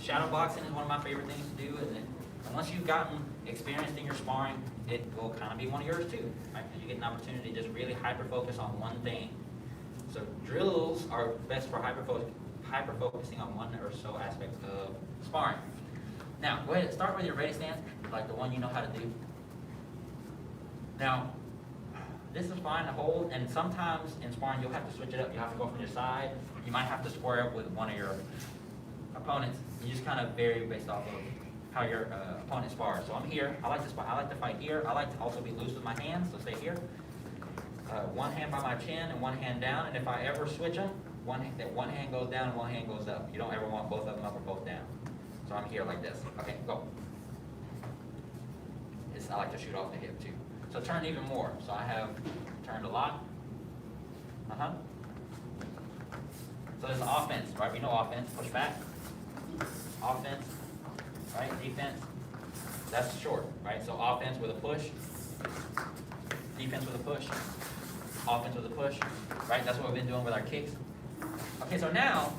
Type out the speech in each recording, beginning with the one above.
shadow boxing is one of my favorite things to do, and once you've gotten experienced in your sparring, it will kind of be one of yours too, right? Because you get an opportunity to just really hyper-focus on one thing. So drills are best for hyper-focusing on one or so aspects of sparring. Now, go ahead and start with your ready stance, like the one you know how to do. Now, this is fine to hold, and sometimes in sparring you'll have to switch it up. You have to go from your side. You might have to square up with one of your opponents. You just kind of vary based off of how your opponent spars. So I'm here. I like to spar. I like to fight here. I like to also be loose with my hands. So stay here. One hand by my chin and one hand down. And if I ever switch them, one hand goes down and one hand goes up. You don't ever want both of them up or both down. So I'm here like this. Okay, go. I like to shoot off the hip too. So turn even more. So I have turned a lot. So there's offense, right? We know offense. Push back. Offense, right? Defense. That's short, right? So offense with a push. Defense with a push. Offense with a push, right? That's what we've been doing with our kicks. Okay, so now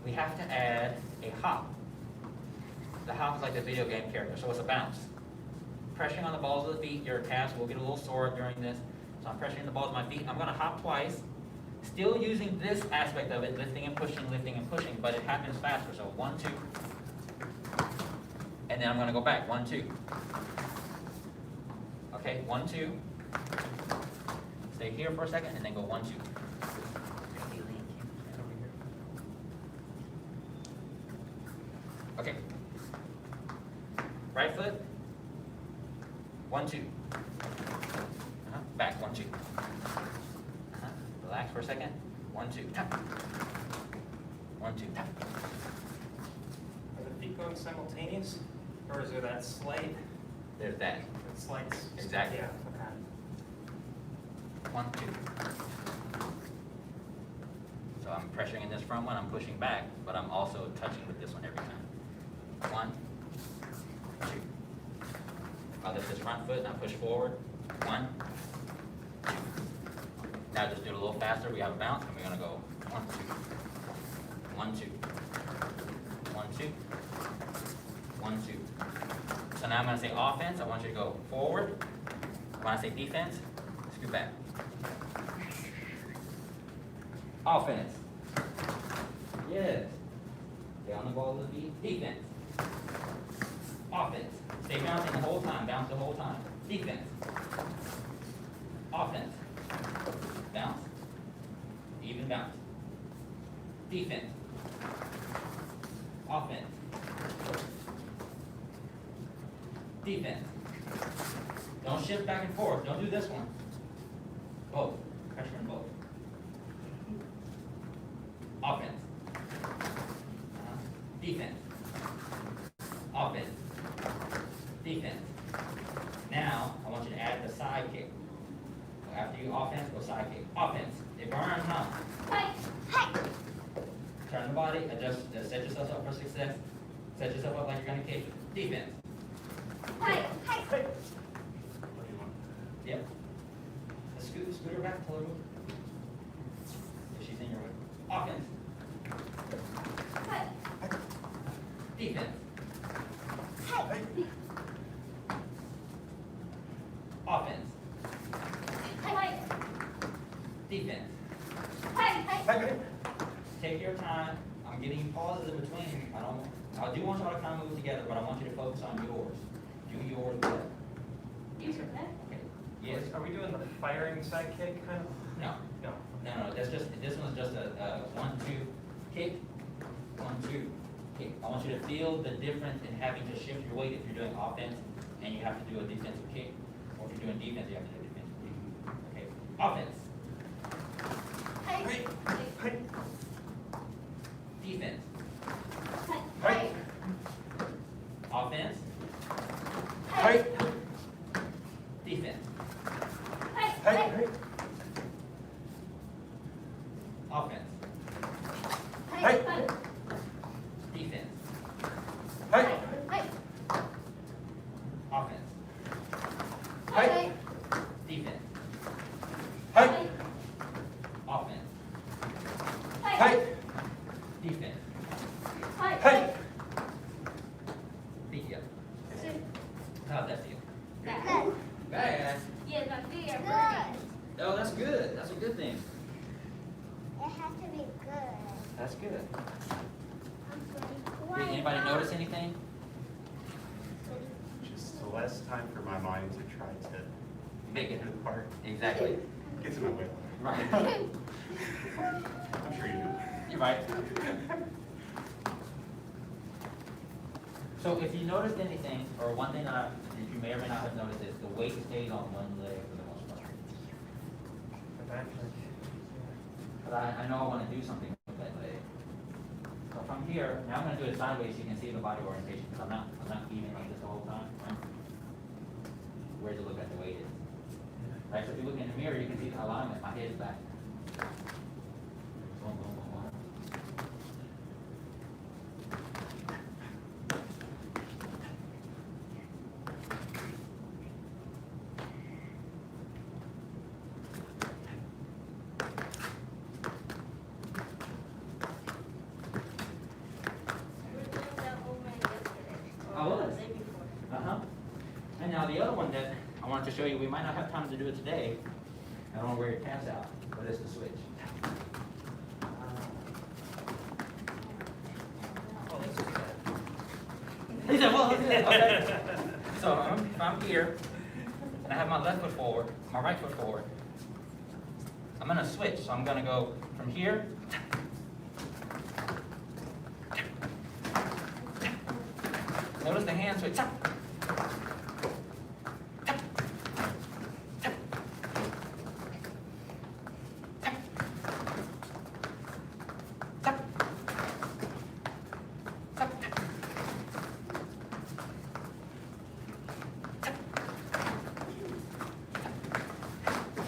we have to add a hop. The hop is like the video game character, so it's a bounce. Pressuring on the balls of the feet, your calves will get a little sore during this. So I'm pressuring the balls of my feet. I'm going to hop twice, still using this aspect of it, lifting and pushing, but it happens faster. So 1, 2, and then I'm going to go back. 1, 2. Okay, 1, 2. Stay here for a second, and then go 1, 2. Okay. Right foot. 1, 2. Back. 1, 2. Relax for a second. 1, 2. Tap. 1, 2. Tap. Are the feet going simultaneous, or is there that slight? There's that. That slight. Exactly. Yeah. Okay. 1, 2. So I'm pressuring in this front one. I'm pushing back, but I'm also touching with this one every time. 1, 2. I lift this front foot and I push forward. 1, 2. Now just do it a little faster. We have a bounce, and we're going to go 1, 2. 1, 2. 1, 2. 1, 2. So now I'm going to say offense. I want you to go forward. When I say defense, scoot back. Offense. Yes. Stay on the ball of the feet. Defense. Offense. Stay bouncing the whole time. Bounce the whole time. Defense. Offense. Bounce. Even bounce. Defense. Offense. Defense. Don't shift back and forth. Don't do this one. Both. Pressure in both. Offense. Defense. Offense. Defense. Now, I want you to add the side kick. So after you offense, go side kick. Offense. It burns, huh? Turn the body, adjust, set yourself up for success. Set yourself up like you're going to kick. Defense. Yep. Scoot her back a little. If she's in your way. Offense. Defense. Offense. Defense. Take your time. I'm giving you pauses in between. I do want y'all to kind of move together, but I want you to focus on yours. Do yours better. Okay. Yes. Are we doing the firing side kick kind of? No. No. No. This one's just a 1, 2 kick. 1, 2 kick. I want you to feel the difference in having to shift your weight if you're doing offense and you have to do a defensive kick, or if you're doing defense, you have to do a defensive kick. Okay. Offense. Defense. Offense. Defense. Offense. Defense. Offense. Defense. Offense. Defense. Anybody notice anything? Just less time for my mind to try to Make it. get the part. Exactly. Gets in my way. Right. I'm sure you do. You're right. So if you noticed anything, or one thing that you may or may not have noticed is the weight stays on one leg for the most part. But I know I want to do something with that leg. So from here, now I'm going to do it sideways so you can see the body orientation, because I'm not feeding like this the whole time, right? Where to look at the weight is. Right, so if you look in the mirror, you can see the alignment, my head is back. Boom, boom, boom, boom. I was. Uh-huh. And now the other one that I wanted to show you, we might not have time to do it today. I don't want to wear your pants out, but it's the switch. Oh, this is bad. He said, well, okay. So I'm here, and I have my left foot forward, my right foot forward. I'm going to switch, so I'm going to go from here. Notice the hand switch.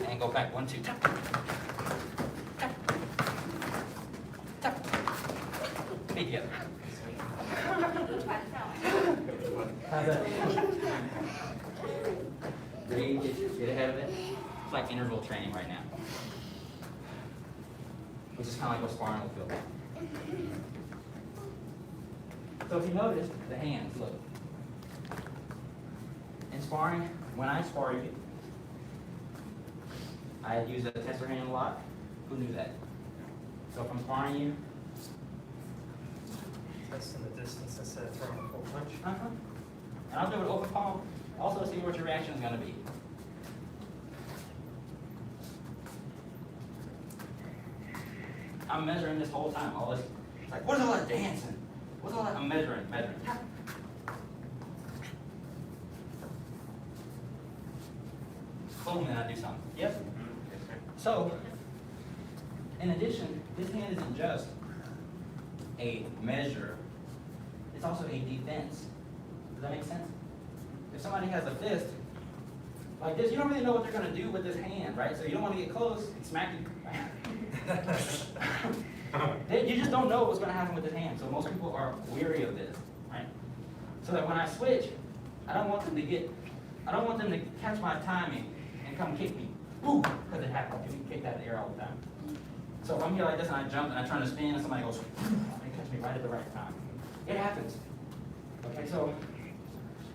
And go back, 1, 2, tap. Tap. Tap. Feet together. How's that? Breathe, get ahead of it. It's like interval training right now. Which is kind of like what sparring will feel like. So if you notice, the hands, look. In sparring, when I spar you, I use a tester hand a lot. Who knew that? So if I'm sparring you, Testing the distance instead of throwing a full punch. and I'll do it open palm, also see what your reaction is going to be. I'm measuring this whole time. All this, like, what is all that dancing? What's all that? I'm measuring. Boom, and I do something. Yes? Yes, sir. So, in addition, this hand isn't just a measure, it's also a defense. Does that make sense? If somebody has a fist like this, you don't really know what they're going to do with this hand, right? So you don't want to get close and smack you. You just don't know what's going to happen with this hand. So most people are weary of this, right? So that when I switch, I don't want them to catch my timing and come kick me. Ooh, because it happens. You kick that in the air all the time. So if I'm here like this and I jump and I turn to spin and somebody goes, they catch me right at the right time. It happens. Okay, so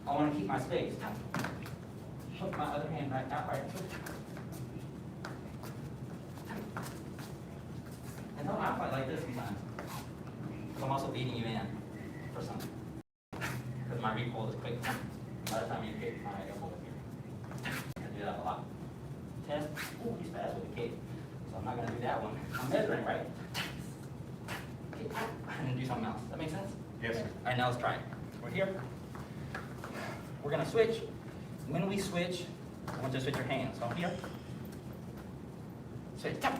I want to keep my space. Put my other hand back out, right? And don't I fight like this sometimes. Because I'm also beating you in for something. Because my recoil is quick. By the time you kick, my elbow is here. I do that a lot. Test. Ooh, he's fast with the kick. So I'm not going to do that one. I'm measuring, right? Kick. I'm going to do something else. That make sense? Yes, sir. All right, now let's try it. We're here. We're going to switch. When we switch, I want you to switch your hands. So I'm here. Switch. Tap.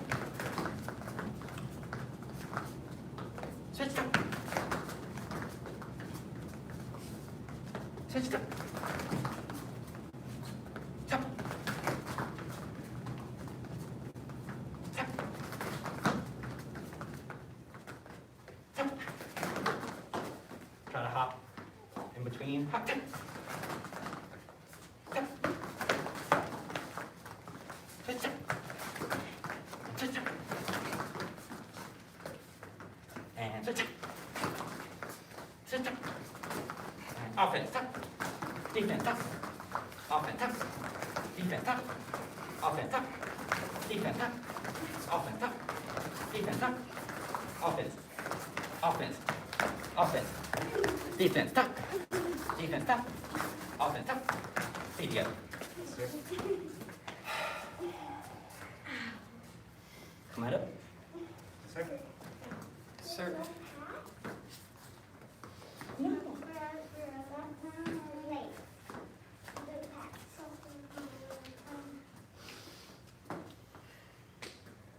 Switch. Tap. Switch. Tap. Tap. Tap. Tap. Try to hop in between. Hop. Tap. Tap. Switch. Tap. Switch. Tap. And switch. Tap. Switch. Tap. And offense. Tap. Defense. Tap. Offense. Tap. Defense. Tap. Offense. Tap. Defense. Tap. Offense. Tap. Defense. Tap. Offense. Offense. Offense. Defense, stop. Defense, stop. Offense, stop. Feet together. Come right up. Sir? Sir?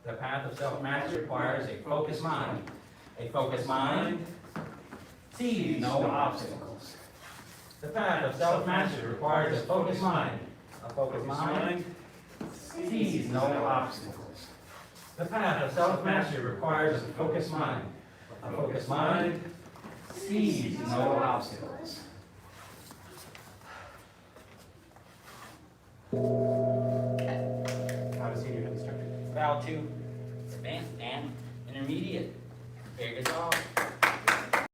The path of self-mastery requires a focused mind. A focused mind sees no obstacles. The path of self-mastery requires a focused mind. A focused mind sees no obstacles. The path of self-mastery requires a focused mind. A focused mind sees no obstacles. How to Senior Head Instructor. Bow to advanced and intermediate. Very good job.